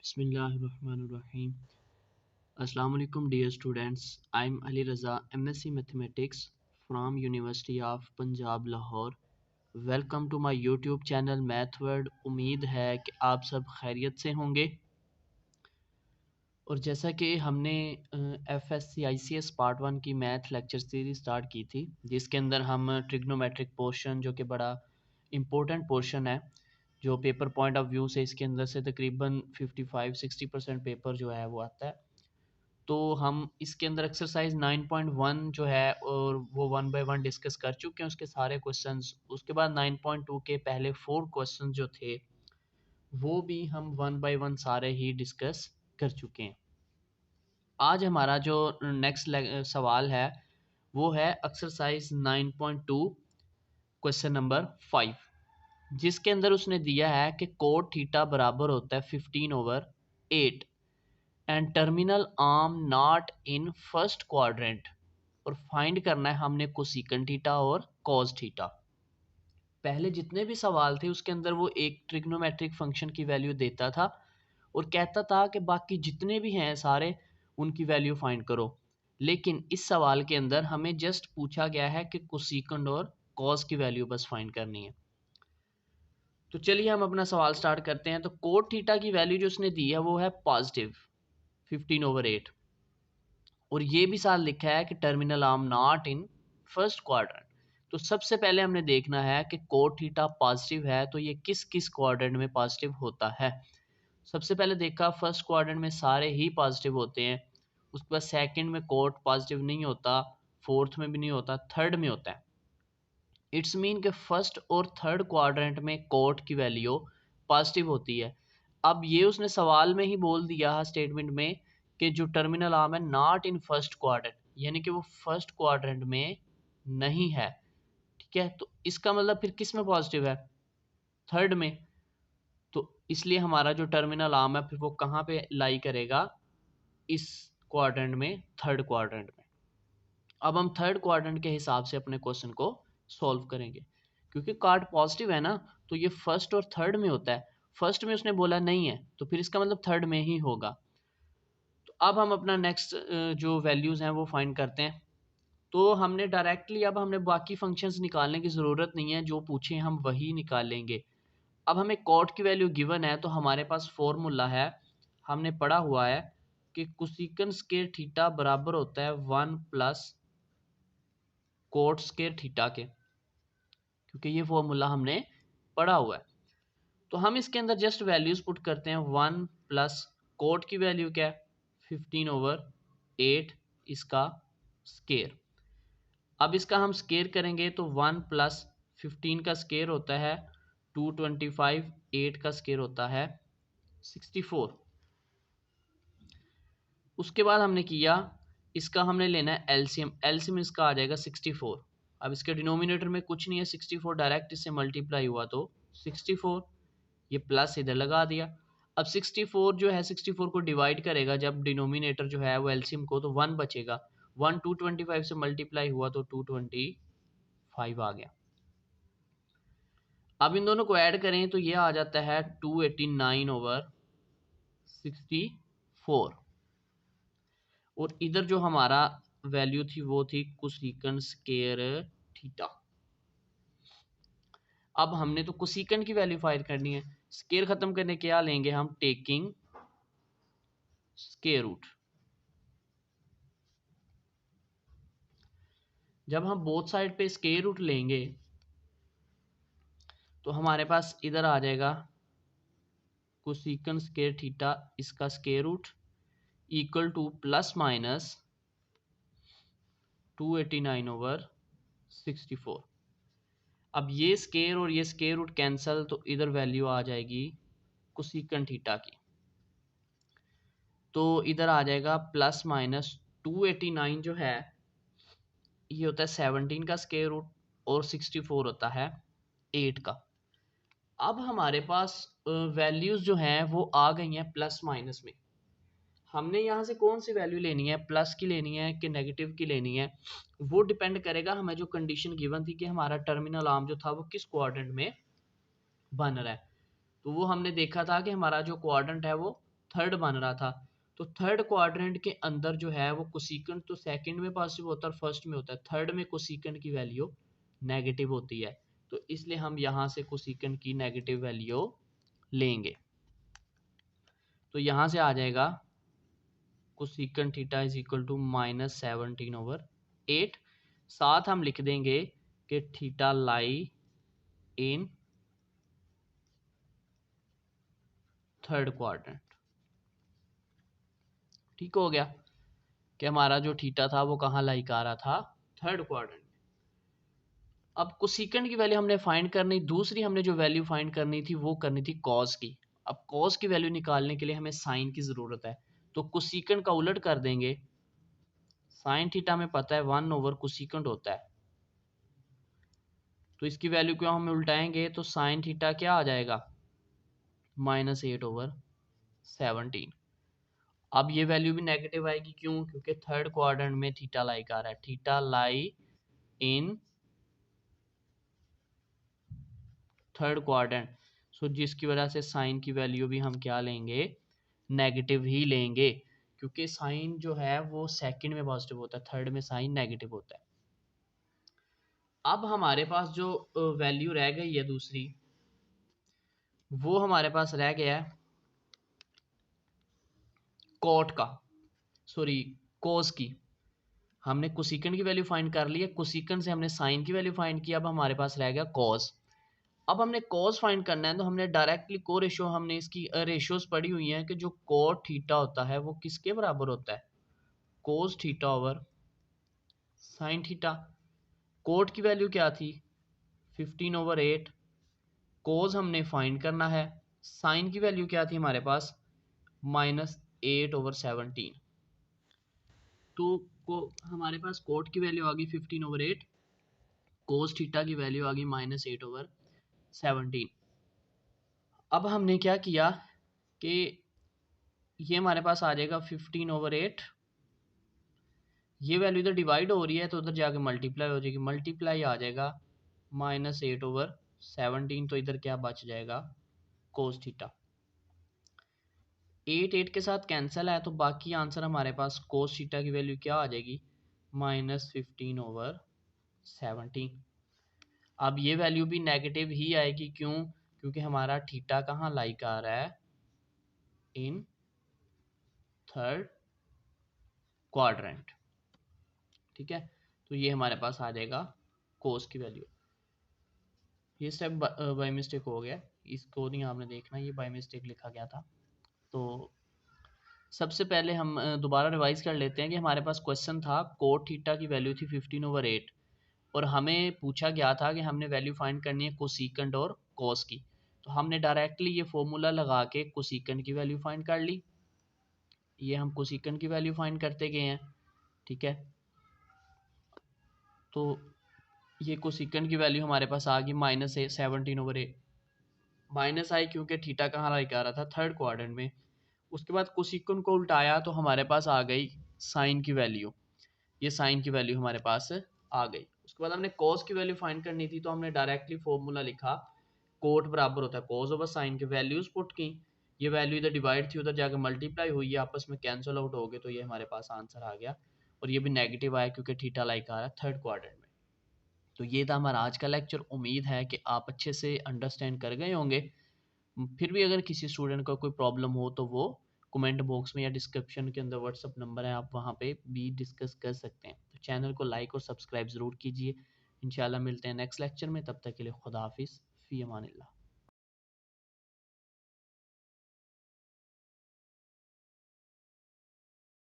Bismillahirrahmanirrahim. Assalamu alaikum dear students. I'm Ali Raza, MSc Mathematics from University of Punjab Lahore. Welcome to my YouTube channel Math World. उम्मीद है कि आप सब खैरियत से होंगे। और जैसा कि हमने FSC ICS पार्ट 1 की मैथ लेक्चर सीरीज स्टार्ट की थी, जिसके अंदर हम ट्रिग्नोमेट्रिक पोर्शन, जो कि बड़ा इम्पोर्टेंट पोर्शन है, जो पेपर पॉइंट ऑफ व्यू से इसके अंदर से तकरीबन 55-60% पेपर जो है वो आता है। तो हम इसके अंदर एक्सरसाइज 9.1 जो है और वो 1 बाय 1 डिस्कस कर चुके हैं उसके सारे क्वेश्चंस। उसके बाद 9.2 के पहले 4 क्वेश्चन जो थे वो भी हम 1 बाय 1 सारे ही डिस्कस कर चुके हैं। आज हमारा जो नेक्स्ट सवाल है वो है एक्सरसाइज 9.2 क्वेश्चन नंबर 5, जिसके अंदर उसने दिया है कि कोट थीटा बराबर होता है 15/8 and terminal arm not in first quadrant, और फाइंड करना है हमने कोसिकन थीटा और कॉस थीटा। पहले जितने भी सवाल थे उसके अंदर वो एक ट्रिग्नोमेट्रिक फंक्शन की वैल्यू देता था और कहता था कि बाकी जितने भी हैं सारे उनकी वैल्यू फाइंड करो। लेकिन इस सवाल के अंदर हमें जस्ट पूछा गया है कि कोसिकन और कॉस की वैल्यू बस फाइंड करनी है। तो चलिए हम अपना सवाल स्टार्ट करते हैं। तो कोट थीटा की वैल्यू जो उसने दी है वो है पॉजिटिव 15/8, और ये भी साथ लिखा है कि terminal arm not in first quadrant. तो सबसे पहले हमने देखना है कि कोट थीटा पॉजिटिव है तो ये किस किस क्वाड्रेंट में पॉजिटिव होता है। सबसे पहले देखा फर्स्ट क्वाड्रेंट में सारे ही पॉजिटिव होते हैं। उसके बाद सेकंड में कोट पॉजिटिव नहीं होता, फोर्थ में भी नहीं होता, थर्ड में होता है। इट्स मीन के फर्स्ट और थर्ड क्वाड्रेंट में कोट की वैल्यू पॉजिटिव होती है। अब ये उसने सवाल में ही बोल दिया है स्टेटमेंट में कि जो टर्मिनल आर्म है नॉट इन फर्स्ट क्वाड्रेंट, यानी कि वो फर्स्ट क्वाड्रेंट में नहीं है। ठीक है, तो इसका मतलब फिर किस में पॉजिटिव है? थर्ड में। तो इसलिए हमारा जो टर्मिनल आर्म है फिर वो कहाँ पे लाई करेगा? इस क्वाड्रेंट में, थर्ड क्वाड्रेंट में। अब हम थर्ड क्वाड्रेंट के हिसाब से अपने क्वेश्चन को सॉल्व करेंगे। क्योंकि कार्ड पॉजिटिव है ना, तो ये फर्स्ट और थर्ड में होता है। फर्स्ट में उसने बोला नहीं है तो फिर इसका मतलब थर्ड में ही होगा। तो अब हम अपना नेक्स्ट जो वैल्यूज़ हैं वो फाइंड करते हैं। तो हमने डायरेक्टली अब हमने बाकी फंक्शंस निकालने की ज़रूरत नहीं है, जो पूछे हम वही निकालेंगे। अब हमें कॉट की वैल्यू गिवन है तो हमारे पास फॉर्मूला है, हमने पढ़ा हुआ है कि कोसिकन स्क्वायर थीटा बराबर होता है 1 प्लस कोट स्क्वायर थीटा के, क्योंकि ये फॉर्मूला हमने पढ़ा हुआ है। तो हम इसके अंदर जस्ट वैल्यूज पुट करते हैं। 1 प्लस कोट की वैल्यू क्या है? 15/8 इसका स्केयर। अब इसका हम स्केयर करेंगे तो 1 प्लस 15 का स्केयर होता है 225, 8 का स्केयर होता है 64। उसके बाद हमने किया, इसका हमने लेना है एलसीएम। एलसीएम इसका आ जाएगा 64। अब इसके डिनोमिनेटर में कुछ नहीं है, 64 डायरेक्ट इससे मल्टीप्लाई हुआ तो 64, ये प्लस इधर लगा दिया। अब 64 जो है 64 को डिवाइड करेगा जब डिनोमिनेटर जो है वो एलसीएम को, तो 1 बचेगा। 1 225 से मल्टीप्लाई हुआ तो 225 आ गया। अब इन दोनों को ऐड करें तो ये आ जाता है 289/64। और इधर जो हमारा वैल्यू थी वो थी कोसिकन स्क्वायर थीटा। अब हमने तो कोसिकन की वैल्यू फाइंड करनी है। स्क्वायर खत्म करने क्या लेंगे हम? Taking square root. जब हम बोथ साइड पे स्क्वायर रूट लेंगे तो हमारे पास इधर आ जाएगा कोसिकन स्क्वायर थीटा इसका square root equal to plus minus 289/64। अब ये स्क्वायर और ये स्क्वायर रूट कैंसल, तो इधर वैल्यू आ जाएगी कोसिकन थीटा की। तो इधर आ जाएगा प्लस माइनस 289 जो है ये होता है 17 का स्क्वायर रूट और 64 होता है 8 का। अब हमारे पास वैल्यूज जो हैं वो आ गई हैं प्लस माइनस में। हमने यहाँ से कौन सी वैल्यू लेनी है, प्लस की लेनी है कि नेगेटिव की लेनी है, वो डिपेंड करेगा हमें जो कंडीशन गिवन थी कि हमारा टर्मिनल आर्म जो था वो किस क्वाड्रेंट में बन रहा है। तो वो हमने देखा था कि हमारा जो क्वाड्रेंट है वो थर्ड बन रहा था। तो थर्ड क्वाड्रेंट के अंदर जो है वो कोसिकेंट तो सेकंड में पॉजिटिव होता है और फर्स्ट में होता है, थर्ड में कोसिकेंट की वैल्यू नेगेटिव होती है। तो इसलिए हम यहाँ से कोसिकेंट की नेगेटिव वैल्यू लेंगे। तो यहाँ से आ जाएगा cosecant theta is equal to -17/8। साथ हम लिख देंगे कि theta lie in third quadrant. ठीक हो गया कि हमारा जो थीटा था वो कहाँ लाई कर रहा था, थर्ड क्वाड्रेंट। अब कोसिकेंट की वैल्यू हमने फाइंड करनी, दूसरी हमने जो वैल्यू फाइंड करनी थी वो करनी थी कॉस की। अब कॉस की वैल्यू निकालने के लिए हमें साइन की जरूरत है, तो कोसिकेंट का उलट कर देंगे। साइन थीटा में पता है 1 ओवर कोसिकेंट होता है, तो इसकी वैल्यू क्यों हम उल्टाएंगे तो साइन थीटा क्या आ जाएगा, -8/17। अब ये वैल्यू भी नेगेटिव आएगी, क्यों, क्योंकि थर्ड क्वाड्रेंट में थीटा लाई कर रहा है, theta lie in third quadrant. So जिसकी वजह से साइन की वैल्यू भी हम क्या लेंगे, नेगेटिव ही लेंगे, क्योंकि साइन जो है वो सेकंड में पॉजिटिव होता है, थर्ड में साइन नेगेटिव होता है। अब हमारे पास जो वैल्यू रह गई है दूसरी, वो हमारे पास रह गया है कॉट का, सॉरी कोस की। हमने कोसिकेंट की वैल्यू फाइंड कर ली है, कोसिकेंट से हमने साइन की वैल्यू फाइंड की, अब हमारे पास रह गया कॉस। अब हमने कॉस फाइंड करना है, तो हमने डायरेक्टली को रेशियो, हमने इसकी रेशियोज पढ़ी हुई हैं कि जो कोट थीटा होता है वो किसके बराबर होता है, cos theta over sine theta. Cot की वैल्यू क्या थी 15/8, कोस हमने फाइंड करना है, साइन की वैल्यू क्या थी हमारे पास -8/17। तो को हमारे पास कोट की वैल्यू आ गई 15/8, कोस थीटा की वैल्यू आ गई -8/17। अब हमने क्या किया कि ये हमारे पास आ जाएगा 15/8, ये वैल्यू इधर डिवाइड हो रही है तो उधर जाके मल्टीप्लाई हो जाएगी, मल्टीप्लाई आ जाएगा -8/17, तो इधर क्या बच जाएगा कोस थीटा। 8 के साथ कैंसिल है, तो बाकी आंसर हमारे पास कोस थीटा की वैल्यू क्या आ जाएगी -15/17। अब ये वैल्यू भी नेगेटिव ही आएगी, क्यों, क्योंकि हमारा थीटा कहाँ लाई कर रहा है, इन थर्ड क्वाड्रेंट। ठीक है, तो ये हमारे पास आ जाएगा कोस की वैल्यू। ये स्टेप बाय मिस्टेक हो गया, इसको नहीं आपने देखना, ये बाय मिस्टेक लिखा गया था। तो सबसे पहले हम दोबारा रिवाइज कर लेते हैं कि हमारे पास क्वेश्चन था कोट थीटा की वैल्यू थी 15/8, और हमें पूछा गया था कि हमने वैल्यू फाइंड करनी है कोसिकेंट और कॉस की। तो हमने डायरेक्टली ये फॉर्मूला लगा के कोसिकेंट की वैल्यू फाइंड कर ली, ये हम कोसिकेंट की वैल्यू फाइंड करते गए हैं। ठीक है, तो ये कोसिकेंट की वैल्यू हमारे पास आ गई -17/8, माइनस आई क्योंकि थीटा कहाँ लगा रहा था, थर्ड क्वाड्रेंट में। उसके बाद कोसिकेंट को उल्टाया तो हमारे पास आ गई साइन की वैल्यू, ये साइन की वैल्यू हमारे पास आ गई। उसके बाद हमने कॉस की वैल्यू फाइंड करनी थी, तो हमने डायरेक्टली फॉर्मूला लिखा, कोट बराबर होता है कॉस ओवर साइन के, वैल्यूज पुट की, ये वैल्यू इधर डिवाइड थी उधर जाकर मल्टीप्लाई हुई है, आपस में कैंसिल आउट हो गए, तो ये हमारे पास आंसर आ गया। और ये भी नेगेटिव आया क्योंकि थीटा लाइक आ रहा है थर्ड क्वाड्रेंट में। तो ये था हमारा आज का लेक्चर, उम्मीद है कि आप अच्छे से अंडरस्टैंड कर गए होंगे। फिर भी अगर किसी स्टूडेंट को कोई प्रॉब्लम हो तो वो कमेंट बॉक्स में या डिस्क्रिप्शन के अंदर व्हाट्सअप नंबर है, आप वहाँ पे भी डिस्कस कर सकते हैं। तो चैनल को लाइक और सब्सक्राइब ज़रूर कीजिए। इंशाल्लाह मिलते हैं नेक्स्ट लेक्चर में, तब तक के लिए खुदा हाफिज़, फ़ी अमानिल्लाह।